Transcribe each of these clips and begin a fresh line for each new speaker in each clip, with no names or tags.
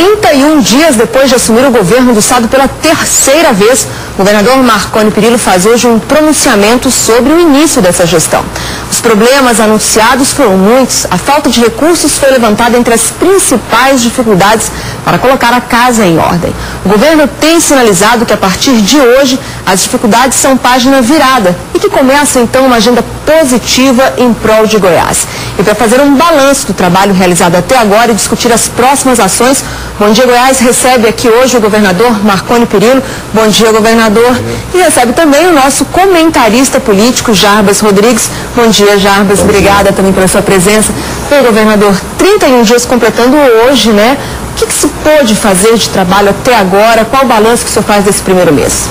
31 dias depois de assumir o governo do estado pela terceira vez, o governador Marconi Perillo faz hoje um pronunciamento sobre o início dessa gestão. Os problemas anunciados foram muitos. A falta de recursos foi levantada entre as principais dificuldades para colocar a casa em ordem. O governo tem sinalizado que a partir de hoje as dificuldades são página virada e que começa então uma agenda positiva em prol de Goiás. E para fazer um balanço do trabalho realizado até agora e discutir as próximas ações, Bom Dia Goiás recebe aqui hoje o governador Marconi Perillo. Bom dia, governador. E recebe também o nosso comentarista político, Jarbas Rodrigues. Bom dia, Jarbas. Obrigada também pela sua presença. Bem, governador, 31 dias completando hoje, né? O que se pôde fazer de trabalho até agora? Qual o balanço que o senhor faz desse primeiro mês?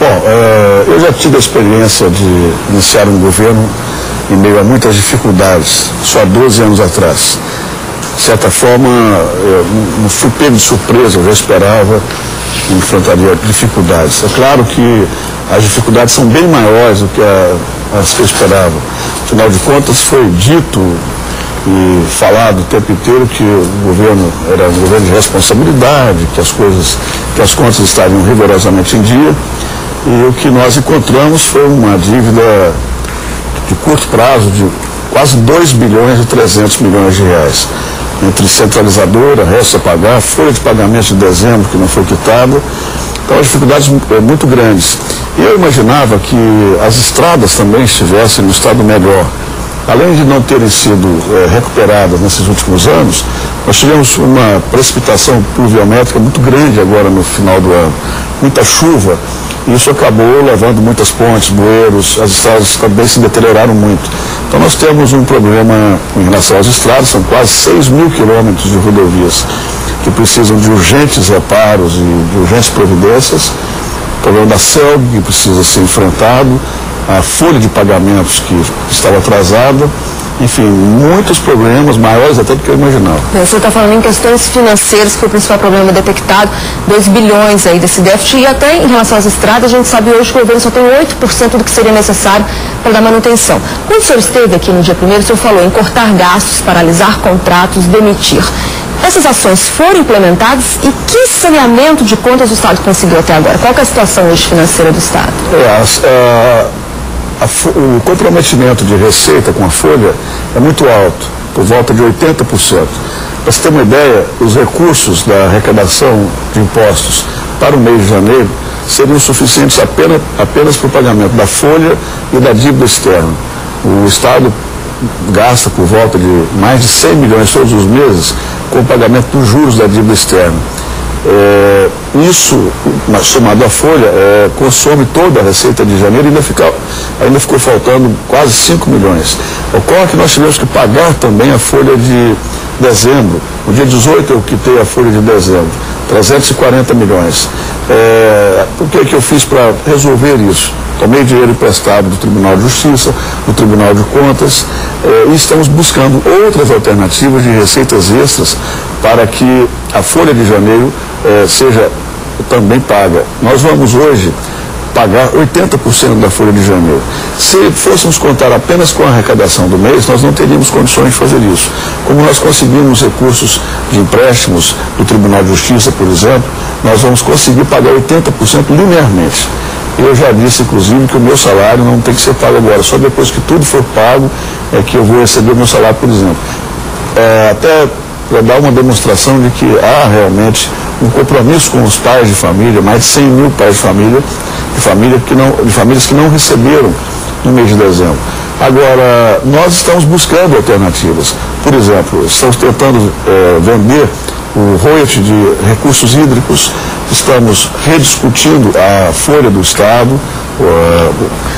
Bom, eu já tive a experiência de iniciar um governo em meio a muitas dificuldades, só há 12 anos atrás. De certa forma, eu não fui pego de surpresa, eu já esperava que enfrentaria dificuldades. É claro que as dificuldades são bem maiores do que as que eu esperava. Afinal de contas, foi dito e falado o tempo inteiro que o governo era um governo de responsabilidade, que as contas estariam rigorosamente em dia. E o que nós encontramos foi uma dívida de curto prazo de quase 2 bilhões e 300 milhões de reais. Entre centralizadora, resto a pagar, folha de pagamento de dezembro que não foi quitada. Então, as dificuldades muito grandes. E eu imaginava que as estradas também estivessem no estado melhor. Além de não terem sido recuperadas nesses últimos anos, nós tivemos uma precipitação pluviométrica muito grande agora no final do ano. Muita chuva. Isso acabou levando muitas pontes, bueiros, as estradas também se deterioraram muito. Então nós temos um problema em relação às estradas, são quase 6 mil quilômetros de rodovias que precisam de urgentes reparos e de urgentes providências. O problema da CELG que precisa ser enfrentado, a folha de pagamentos que estava atrasada. Enfim, muitos problemas maiores até do que eu imaginava.
O senhor está falando em questões financeiras, que foi o principal problema detectado, 2 bilhões aí desse déficit, e até em relação às estradas, a gente sabe hoje que o governo só tem 8% do que seria necessário para dar manutenção. Quando o senhor esteve aqui no dia 1º, o senhor falou em cortar gastos, paralisar contratos, demitir. Essas ações foram implementadas e que saneamento de contas o Estado conseguiu até agora? Qual que é a situação hoje financeira do Estado?
O comprometimento de receita com a folha é muito alto, por volta de 80%. Para você ter uma ideia, os recursos da arrecadação de impostos para o mês de janeiro seriam suficientes apenas para o pagamento da folha e da dívida externa. O Estado gasta por volta de mais de 100 milhões todos os meses com o pagamento dos juros da dívida externa. Isso, somado à folha, consome toda a receita de janeiro e ainda ficou faltando quase 5 milhões. Ocorre que nós tivemos que pagar também a folha de dezembro. No dia 18 eu quitei a folha de dezembro, 340 milhões. O que eu fiz para resolver isso? Tomei dinheiro emprestado do Tribunal de Justiça, do Tribunal de Contas, e estamos buscando outras alternativas de receitas extras para que a folha de janeiro seja também paga. Nós vamos hoje pagar 80% da folha de janeiro. Se fôssemos contar apenas com a arrecadação do mês, nós não teríamos condições de fazer isso. Como nós conseguimos recursos de empréstimos do Tribunal de Justiça, por exemplo, nós vamos conseguir pagar 80% linearmente. Eu já disse, inclusive, que o meu salário não tem que ser pago agora, só depois que tudo for pago é que eu vou receber o meu salário, por exemplo. Até para dar uma demonstração de que há realmente um compromisso com os pais de família, mais de 100 mil pais de família, de famílias que não receberam no mês de dezembro. Agora, nós estamos buscando alternativas. Por exemplo, estamos tentando vender o royalty de recursos hídricos, estamos rediscutindo a folha do Estado,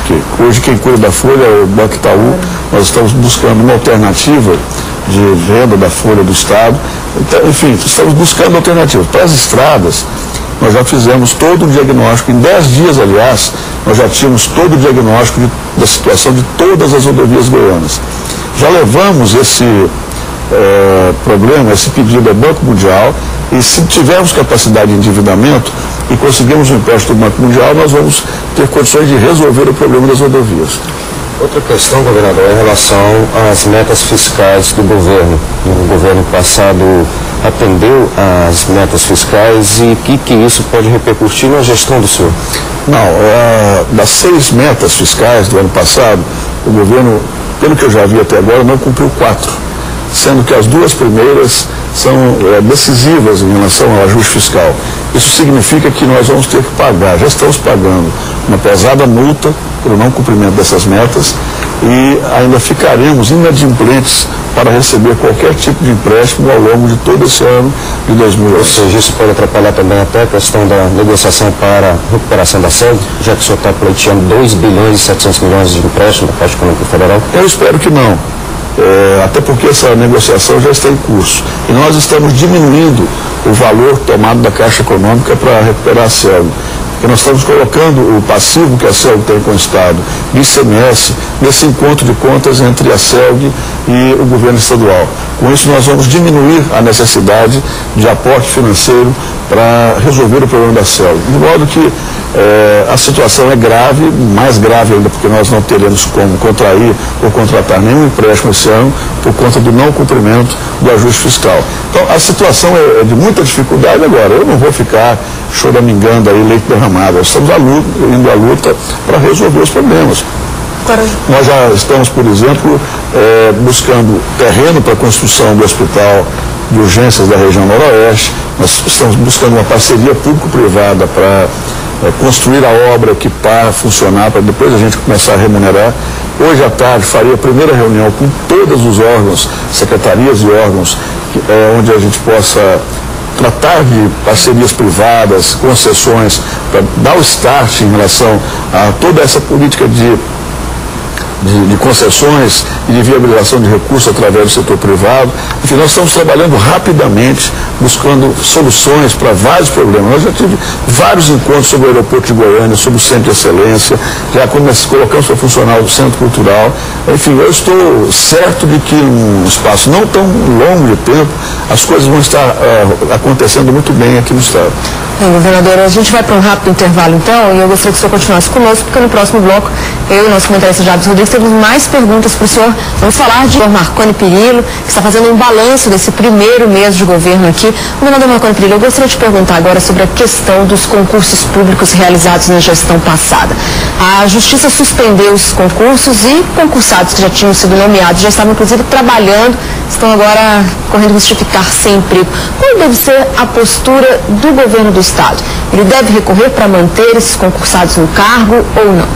que hoje quem cuida da folha é o Banco Itaú. Nós estamos buscando uma alternativa de venda da folha do Estado. Então, enfim, estamos buscando alternativas. Para as estradas, nós já fizemos todo o diagnóstico, em 10 dias, aliás, nós já tínhamos todo o diagnóstico da situação de todas as rodovias goianas. Já levamos esse problema, esse pedido ao Banco Mundial, e se tivermos capacidade de endividamento e conseguirmos um empréstimo do Banco Mundial, nós vamos ter condições de resolver o problema das rodovias.
Outra questão, governador, é em relação às metas fiscais do governo. No governo passado, atendeu às metas fiscais e que isso pode repercutir na gestão do senhor?
Não, das 6 metas fiscais do ano passado, o governo, pelo que eu já vi até agora, não cumpriu 4, sendo que as 2 primeiras são decisivas em relação ao ajuste fiscal. Isso significa que nós vamos ter que pagar, já estamos pagando uma pesada multa pelo não cumprimento dessas metas e ainda ficaremos inadimplentes para receber qualquer tipo de empréstimo ao longo de todo esse ano de 2011.
Ou seja, isso pode atrapalhar também até a questão da negociação para recuperação da sede, já que o senhor está pleiteando 2 bilhões e 700 milhões de empréstimo da Caixa Econômica Federal?
Eu espero que não. Até porque essa negociação já está em curso. E nós estamos diminuindo o valor tomado da Caixa Econômica para recuperar a CELG. Porque nós estamos colocando o passivo que a CELG tem com o Estado, o ICMS, nesse encontro de contas entre a CELG e o governo estadual. Com isso, nós vamos diminuir a necessidade de aporte financeiro para resolver o problema da CELG. De modo que a situação é grave, mais grave ainda, porque nós não teremos como contrair ou contratar nenhum empréstimo esse ano por conta do não cumprimento do ajuste fiscal. Então, a situação é de muita dificuldade agora. Eu não vou ficar choramingando aí leite derramado. Nós estamos indo à luta para resolver os problemas. Nós já estamos, por exemplo, buscando terreno para a construção do hospital de urgências da região noroeste. Nós estamos buscando uma parceria público-privada para construir a obra, equipar, funcionar, para depois a gente começar a remunerar. Hoje à tarde farei a primeira reunião com todos os órgãos, secretarias e órgãos, onde a gente possa tratar de parcerias privadas, concessões, para dar o start em relação a toda essa política de concessões e de viabilização de recursos através do setor privado. Enfim, nós estamos trabalhando rapidamente, buscando soluções para vários problemas. Nós já tivemos vários encontros sobre o aeroporto de Goiânia, sobre o Centro de Excelência, já colocamos para funcionar o Centro Cultural. Enfim, eu estou certo de que num espaço não tão longo de tempo, as coisas vão estar acontecendo muito bem aqui no Estado.
Governador, a gente vai para um rápido intervalo então, e eu gostaria que o senhor continuasse conosco, porque no próximo bloco, eu e o nosso comentarista Jabes Rodrigues temos mais perguntas para o senhor. Vamos falar de Marconi Perillo, que está fazendo um balanço desse primeiro mês de governo aqui. Governador Marconi Perillo, eu gostaria de perguntar agora sobre a questão dos concursos públicos realizados na gestão passada. A Justiça suspendeu os concursos e concursados que já tinham sido nomeados, já estavam inclusive trabalhando, estão agora correndo risco de ficar sem emprego. Qual deve ser a postura do governo do Estado? Ele deve recorrer para manter esses concursados no cargo ou não?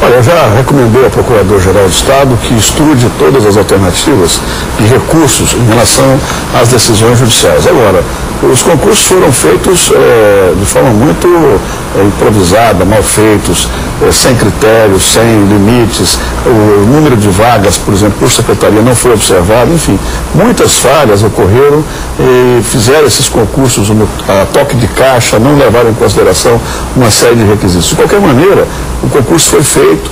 Olha, eu já recomendei ao Procurador-Geral do Estado que estude todas as alternativas de recursos em relação às decisões judiciais. Agora, os concursos foram feitos de forma muito improvisada, mal feitos, sem critérios, sem limites. O número de vagas, por exemplo, por secretaria não foi observado. Enfim, muitas falhas ocorreram e fizeram esses concursos a toque de caixa, não levaram em consideração uma série de requisitos. De qualquer maneira, o concurso foi feito,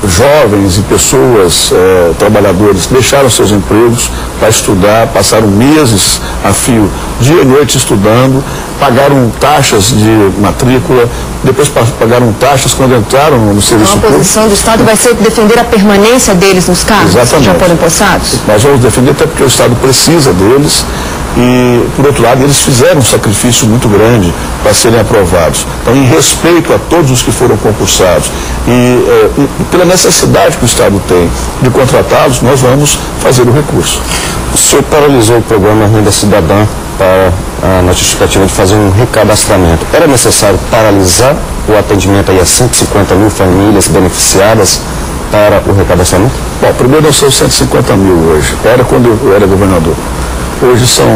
jovens e pessoas, trabalhadores, deixaram seus empregos para estudar, passaram meses a fio, dia e noite estudando, pagaram taxas de matrícula, depois pagaram taxas quando entraram no serviço público.
A posição do Estado vai ser defender a permanência deles nos cargos?
Exatamente.
Que já foram possados?
Nós vamos defender até porque o Estado precisa deles e, por outro lado, eles fizeram um sacrifício muito grande para serem aprovados. Então, em respeito a todos os que foram concursados e pela necessidade que o Estado tem de contratá-los, nós vamos fazer o recurso.
O senhor paralisou o programa Renda Cidadã na justificativa de fazer um recadastramento. Era necessário paralisar o atendimento aí a 150 mil famílias beneficiadas para o recadastramento?
Bom, primeiro nós somos 150 mil hoje. Era quando eu era governador. Hoje são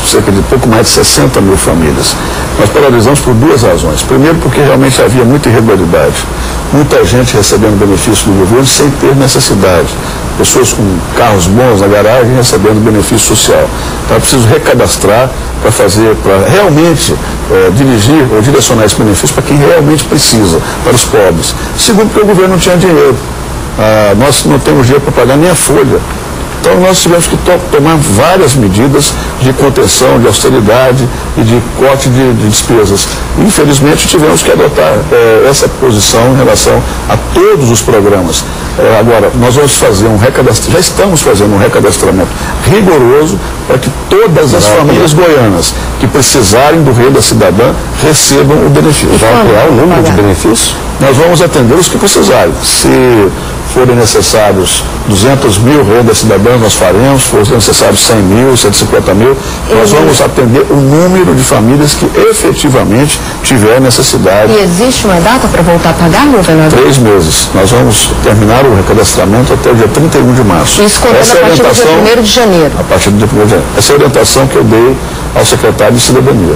cerca de pouco mais de 60 mil famílias. Nós paralisamos por 2 razões. Primeiro, porque realmente havia muita irregularidade. Muita gente recebendo benefício do governo sem ter necessidade. Pessoas com carros bons na garagem recebendo benefício social. Então é preciso recadastrar para realmente dirigir ou direcionar esse benefício para quem realmente precisa, para os pobres. Segundo, porque o governo não tinha dinheiro. Nós não temos dinheiro para pagar nem a folha Então nós tivemos que tomar várias medidas de contenção, de austeridade e de corte de despesas. Infelizmente tivemos que adotar essa posição em relação a todos os programas. Agora, nós vamos fazer já estamos fazendo um recadastramento rigoroso para que todas as famílias goianas que precisarem do Renda Cidadã recebam o benefício.
Vai ampliar o número de benefícios?
Nós vamos atender os que precisarem. Se forem necessários 200 mil rendas cidadãs, nós faremos. Se forem necessários 100 mil, 150 mil, nós vamos atender o número de famílias que efetivamente tiver necessidade.
E existe uma data para voltar a pagar, governador?
3 meses. Nós vamos terminar o recadastramento até o dia 31 de março.
Isso contando a partir do dia 1º de janeiro.
A partir do dia 1º de janeiro. Essa é a orientação que eu dei ao secretário de Cidadania.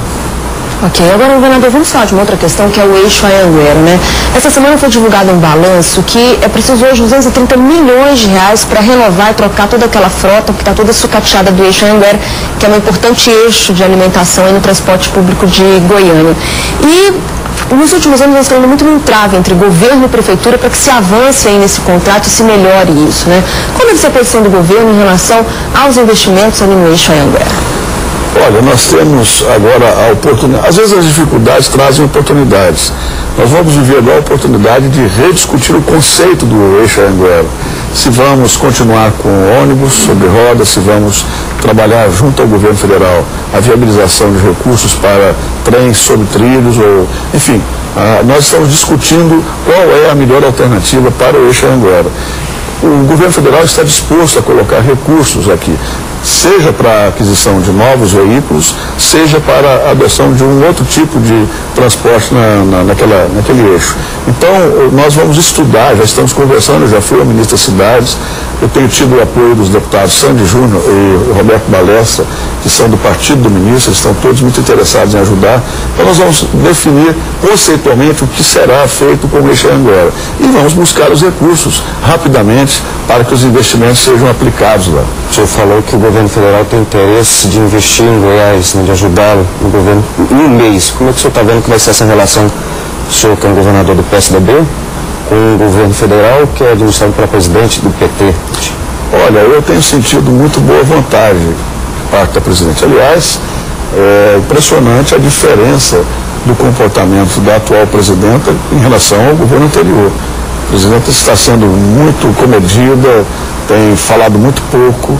Ok, agora, governador, vamos falar de uma outra questão, que é o eixo Anhanguera, né? Essa semana foi divulgado um balanço que é preciso hoje 230 milhões de reais para renovar e trocar toda aquela frota que está toda sucateada do eixo Anhanguera, que é um importante eixo de alimentação aí no transporte público de Goiânia. E nos últimos anos nós estamos muito no entrave entre governo e prefeitura para que se avance aí nesse contrato e se melhore isso, né? Qual deve ser a posição do governo em relação aos investimentos ali no eixo Anhanguera?
Olha, nós temos agora a oportunidade, às vezes as dificuldades trazem oportunidades. Nós vamos viver agora a oportunidade de rediscutir o conceito do eixo Anhanguera. Se vamos continuar com ônibus sobre rodas, se vamos trabalhar junto ao governo federal a viabilização de recursos para trens sobre trilhos, ou, enfim, nós estamos discutindo qual é a melhor alternativa para o eixo Anhanguera. O governo federal está disposto a colocar recursos aqui, seja para a aquisição de novos veículos, seja para a adoção de um outro tipo de transporte naquele eixo. Então, nós vamos estudar, já estamos conversando, eu já fui ao ministro das Cidades, eu tenho tido o apoio dos deputados Sandy Júnior e Roberto Balestra, que são do partido do ministro, eles estão todos muito interessados em ajudar. Então, nós vamos definir conceitualmente o que será feito com o eixo Anhanguera. E vamos buscar os recursos rapidamente para que os investimentos sejam aplicados lá.
O senhor falou que o governo federal tem interesse de investir em Goiás, né, de ajudá-lo no governo em um mês. Como é que o senhor está vendo que vai ser essa relação, o senhor que é um governador do PSDB, com o governo federal, que é administrado pela presidente do PT?
Olha, eu tenho sentido muito boa vontade de parte da presidente. Aliás, é impressionante a diferença do comportamento da atual presidenta em relação ao governo anterior. A presidenta está sendo muito comedida, tem falado muito pouco,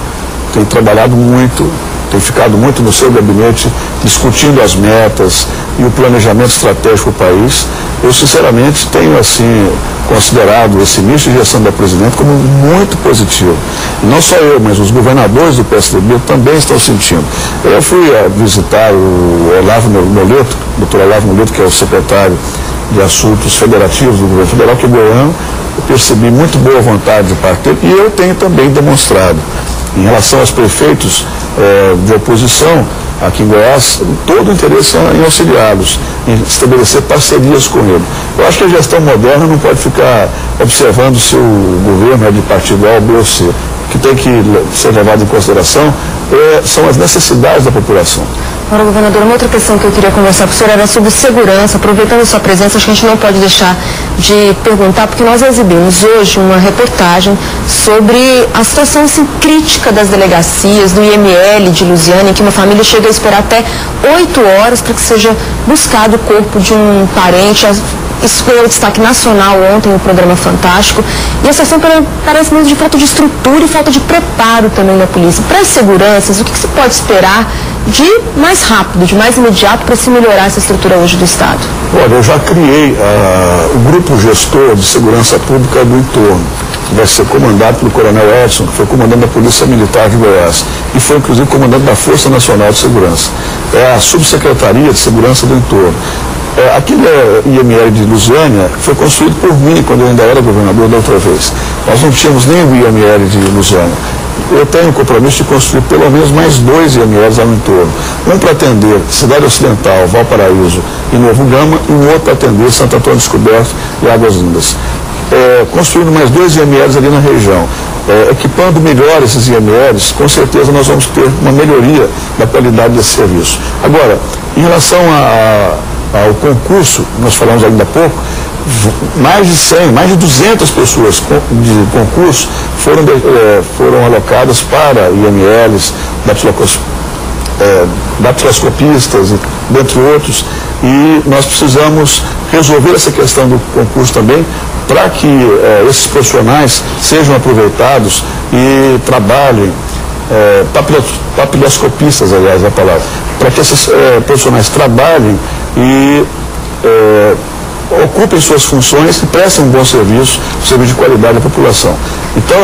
tem trabalhado muito, tem ficado muito no seu gabinete discutindo as metas e o planejamento estratégico do país. Eu, sinceramente, tenho, assim, considerado esse início de gestão da presidenta como muito positivo. E não só eu, mas os governadores do PSDB também estão sentindo. Eu fui visitar o Olavo Moleto, doutor Olavo Moleto, que é o secretário de Assuntos Federativos do governo federal, que é goiano. Eu percebi muito boa vontade de parte dele e eu tenho também demonstrado. Em relação aos prefeitos de oposição aqui em Goiás, todo o interesse em auxiliá-los, em estabelecer parcerias com ele. Eu acho que a gestão moderna não pode ficar observando se o governo é de partido A ou B ou C. O que tem que ser levado em consideração são as necessidades da população.
Agora, governador, uma outra questão que eu queria conversar com o senhor era sobre segurança. Aproveitando a sua presença, acho que a gente não pode deixar de perguntar, porque nós exibimos hoje uma reportagem sobre a situação assim, crítica das delegacias, do IML de Lusiânia, em que uma família chega a esperar até 8 horas para que seja buscado o corpo de um parente. Isso foi destaque nacional ontem no programa Fantástico. E a situação parece muito de falta de estrutura e falta de preparo também da polícia. Para as seguranças, o que se pode esperar de mais rápido, de mais imediato, para se melhorar essa estrutura hoje do Estado?
Olha, eu já criei o grupo gestor de segurança pública do entorno, que vai ser comandado pelo coronel Edson, que foi comandante da Polícia Militar de Goiás e foi inclusive comandante da Força Nacional de Segurança. É a Subsecretaria de Segurança do Entorno. Aquele IML de Lusiânia foi construído por mim quando eu ainda era governador da outra vez. Nós não tínhamos nem o IML de Lusiânia. Eu tenho o compromisso de construir pelo menos mais 2 IMLs lá no entorno. Um para atender Cidade Ocidental, Valparaíso e Novo Gama, e um outro para atender Santo Antônio Descoberto e Águas Lindas. Construindo mais 2 IMLs ali na região. Equipando melhor esses IMLs, com certeza nós vamos ter uma melhoria da qualidade desse serviço. Agora, em relação ao concurso, nós falamos ainda há pouco, mais de 100, mais de 200 pessoas de concurso foram alocadas para IMLs, datiloscopistas, dentre outros, e nós precisamos resolver essa questão do concurso também, para que esses profissionais sejam aproveitados e trabalhem, papiloscopistas, aliás, é a palavra, para que esses profissionais trabalhem e ocupem suas funções e prestem um bom serviço de qualidade à população. Então,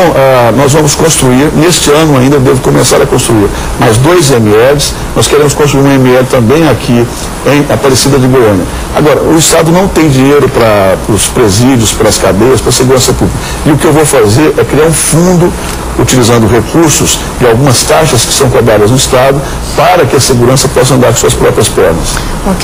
nós vamos construir, neste ano ainda devo começar a construir mais 2 IMLs, nós queremos construir um IML também aqui em Aparecida de Goiânia. Agora, o Estado não tem dinheiro para os presídios, para as cadeias, para a segurança pública. E o que eu vou fazer é criar um fundo, utilizando recursos e algumas taxas que são cobradas no Estado, para que a segurança possa andar com suas próprias pernas.
Ok.